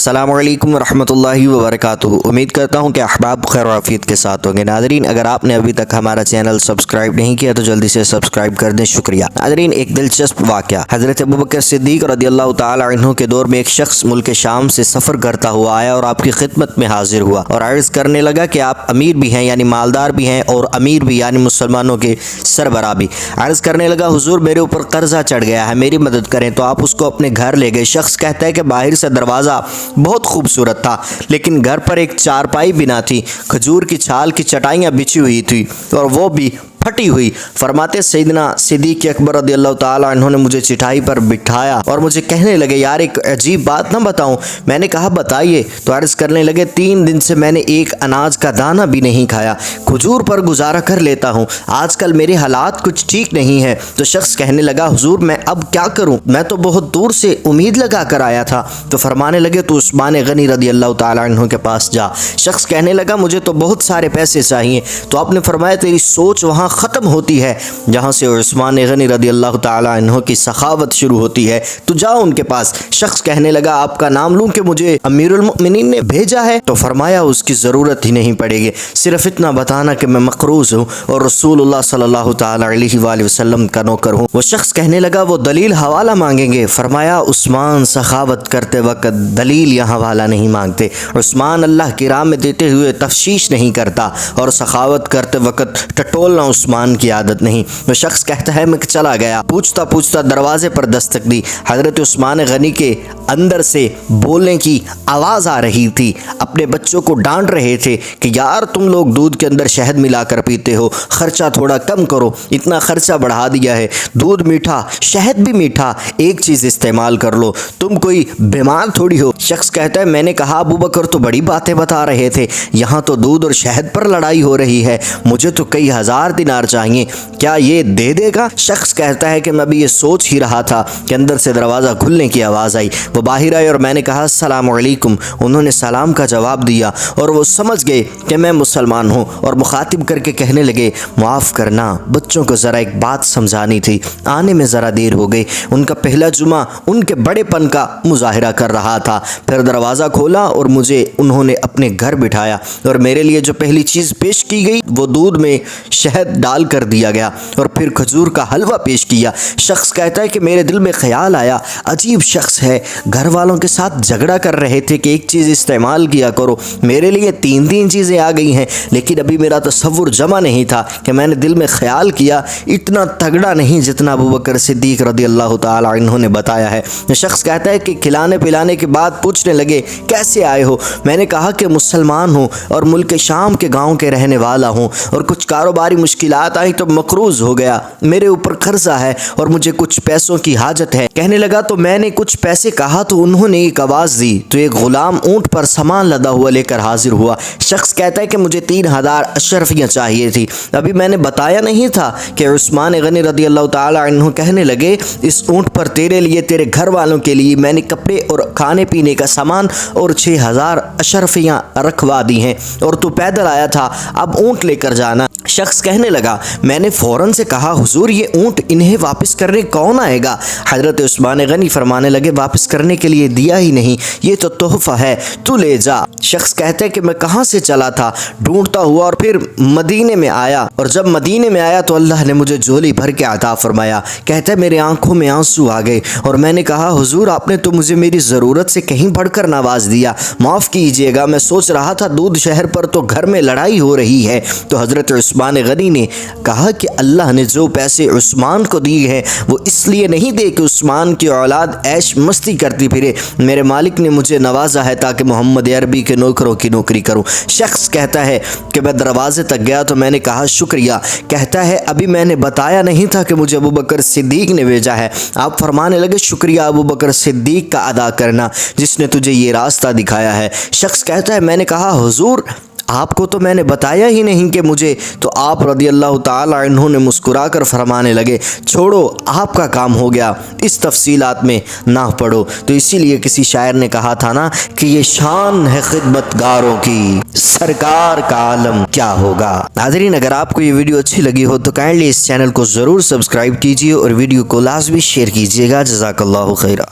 अस्सलाम वालेकुम रहमतुल्लाहि व बरकातुहू। उम्मीद करता हूँ कि अहबाब खैर आफियत के साथ होंगे। नाज़रीन, अगर आपने अभी तक हमारा चैनल सब्सक्राइब नहीं किया तो जल्दी से सब्सक्राइब कर दें, शुक्रिया। नाज़रीन, एक दिलचस्प वाक़या, हज़रत अबू बकर सिद्दीक़ रज़ियल्लाहु ताला अन्हु के दौर में एक शख्स मुल्क शाम से सफ़र करता हुआ आया और आपकी खिदमत में हाजिर हुआ और अर्ज़ करने लगा कि आप अमीर भी हैं, यानी मालदार भी हैं, और अमीर भी यानी मुसलमानों के सरबराह भी। अर्ज़ करने लगा, हुजूर मेरे ऊपर कर्जा चढ़ गया है, मेरी मदद करें। तो आप उसको अपने घर ले गए। शख्स कहता है कि बाहर से दरवाज़ा बहुत खूबसूरत था, लेकिन घर पर एक चारपाई बिना थी, खजूर की छाल की चटाइयाँ बिछी हुई थी और वो भी फटी हुई। फरमाते सैयदना सिद्दीक़ अकबर रज़ियल्लाहु ताला अन्हु ने मुझे चिटाई पर बिठाया और मुझे कहने लगे, यार एक अजीब बात ना बताऊं। मैंने कहा बताइए। तो अर्ज़ करने लगे, 3 दिन से मैंने एक अनाज का दाना भी नहीं खाया, खजूर पर गुजारा कर लेता हूं, आजकल मेरे हालात कुछ ठीक नहीं है। तो शख्स कहने लगा, हुजूर मैं अब क्या करूं, मैं तो बहुत दूर से उम्मीद लगा कर आया था। तो फरमाने लगे, तो उस्मान गनी रज़ियल्लाहु ताला अन्हु के पास जा। शख्स कहने लगा, मुझे तो बहुत सारे पैसे चाहिए। तो आपने फरमाया, तेरी सोच वहाँ ख़त्म होती है जहाँ से उस्मान गनी रज़ियल्लाहु ताला अन्हु की सखावत शुरू होती है, तो जाओ उनके पास। शख्स कहने लगा, आपका नाम लूँ कि मुझे अमीरुल मोमिनीन ने भेजा है? तो फरमाया, उसकी ज़रूरत ही नहीं पड़ेगी, सिर्फ इतना बताना कि मैं मक़रूज़ हूँ और रसूलुल्लाह सल्लल्लाहु ताला अलैहि वसल्लम का नौकर हूँ। वो शख्स कहने लगा, वो दलील हवाला मांगेंगे। फरमाया, उस्मान सखावत करते वक्त दलील या हवाला नहीं मांगते। उस्मान अल्लाह की राह में देते हुए तफ्शीश नहीं करता और सखावत करते वक्त टटोलना उस्मान की आदत नहीं। वो शख्स कहता है, मैं चला गया, पूछता पूछता दरवाजे पर दस्तक दी। हजरत उस्मान गनी के अंदर से बोलने की आवाज़ आ रही थी। अपने बच्चों को डांट रहे थे कि यार तुम लोग दूध के अंदर शहद मिलाकर पीते हो, खर्चा थोड़ा कम करो, इतना खर्चा बढ़ा दिया है, दूध मीठा शहद भी मीठा, एक चीज़ इस्तेमाल कर लो, तुम कोई बीमार थोड़ी हो। शख्स कहता है, मैंने कहा अबू बकर तो बड़ी बातें बता रहे थे, यहाँ तो दूध और शहद पर लड़ाई हो रही है, मुझे तो कई हज़ार दिनार चाहिए, क्या ये दे देगा? शख्स कहता है कि मैं अभी ये सोच ही रहा था कि अंदर से दरवाज़ा खुलने की आवाज़ आई। वो बाहर आए और मैंने कहा अस्सलाम वालेकुम। उन्होंने सलाम का जवाब दिया और वो समझ गए कि मैं मुसलमान हूँ और मुखातिब करके कहने लगे, माफ़ करना, बच्चों को ज़रा एक बात समझानी थी, आने में ज़रा देर हो गई। उनका पहला जुमा उनके बड़ेपन का मुजाहिरा कर रहा था। फिर दरवाज़ा खोला और मुझे उन्होंने अपने घर बिठाया और मेरे लिए जो पहली चीज़ पेश की गई वो दूध में शहद डाल कर दिया गया और फिर खजूर का हलवा पेश किया। शख्स कहता है कि मेरे दिल में ख्याल आया, अजीब शख्स है, घर वालों के साथ झगड़ा कर रहे थे कि एक चीज़ इस्तेमाल किया करो, मेरे लिए 3 चीज़ें आ गई हैं, लेकिन अभी मेरा तसव्वुर जमा नहीं था कि मैंने दिल में ख्याल किया, इतना तगड़ा नहीं जितना अबू बकर सिद्दीक़ रज़ियल्लाहु ताला अन्हु ने बताया है। शख्स कहता है कि खिलाने पिलाने के बाद पूछने लगे, कैसे आए हो? मैंने कहा कि मुसलमान हूँ और मुल्क शाम के गाँव के रहने वाला हूँ और कुछ कारोबारी मुश्किलात आई तो मकरूज़ हो गया, मेरे ऊपर कर्जा है और मुझे कुछ पैसों की हाजत है। कहने लगा, तो मैंने कुछ पैसे कहा तो उन्होंने एक आवाज़ दी तो एक गुलाम ऊँट पर सामान लदा हुआ लेकर हाजिर हुआ। शख्स कहता है कि मुझे 3000 अशरफियाँ चाहिए थी। अभी मैंने बताया नहीं था कि उस्मान गनी रज़ियल्लाहु ताला अन्हु कहने लगे, इस ऊँट पर तेरे लिए, तेरे घर वालों के लिए मैंने कपड़े और खाने पीने का सामान और 6000 अशरफियाँ रखवा दी हैं और तू पैदल आया था, अब ऊँट लेकर जाना। शख्स कहने लगा, मैंने फ़ौरन से कहा, हुजूर ये ऊँट इन्हें वापस करने कौन आएगा? हज़रत उस्मान गनी फरमाने लगे, वापस करने के लिए दिया ही नहीं, ये तो तोहफ़ा है, तू ले जा। शख्स कहते हैं कि मैं कहाँ से चला था, ढूंढता हुआ और फिर मदीने में आया और जब मदीने में आया तो अल्लाह ने मुझे झोली भर के अता फरमाया। कहता है, मेरे आंखों में आंसू आ गए और मैंने कहा, हुजूर आपने तो मुझे मेरी ज़रूरत से कहीं बढ़कर नवाज दिया, माफ़ कीजिएगा, मैं सोच रहा था दूध शहर पर तो घर में लड़ाई हो रही है। तो हज़रत उस्मान गनी ने कहा कि अल्लाह ने जो पैसे उस्मान को दिए हैं वो इसलिए नहीं दे कि उस्मान की औलाद ऐश मस्ती करती फिरे, मेरे मालिक ने मुझे नवाजा है ताकि मोहम्मद अरबी के नौकरों की नौकरी करूं। शख्स कहता है कि मैं दरवाजे तक गया तो मैंने कहा शुक्रिया। कहता है, अभी मैंने बताया नहीं था कि मुझे अबू बकर सिद्दीक़ ने भेजा है। आप फरमाने लगे, शुक्रिया अबू बकर सिद्दीक़ का अदा करना जिसने तुझे ये रास्ता दिखाया है। शख्स कहता है, मैंने कहा, हुजूर आपको तो मैंने बताया ही नहीं कि मुझे, तो आप रज़ियल्लाहु ताला अन्हु ने मुस्कुरा कर फरमाने लगे, छोड़ो आपका काम हो गया, इस तफसीलात में ना पढ़ो। तो इसीलिए किसी शायर ने कहा था ना कि ये शान है खिदमतगारों की, सरकार का आलम क्या होगा। नाज़रीन, अगर आपको ये वीडियो अच्छी लगी हो तो काइंडली इस चैनल को ज़रूर सब्सक्राइब कीजिए और वीडियो को लाजमी शेयर कीजिएगा। जज़ाकल्लाहु खैरा।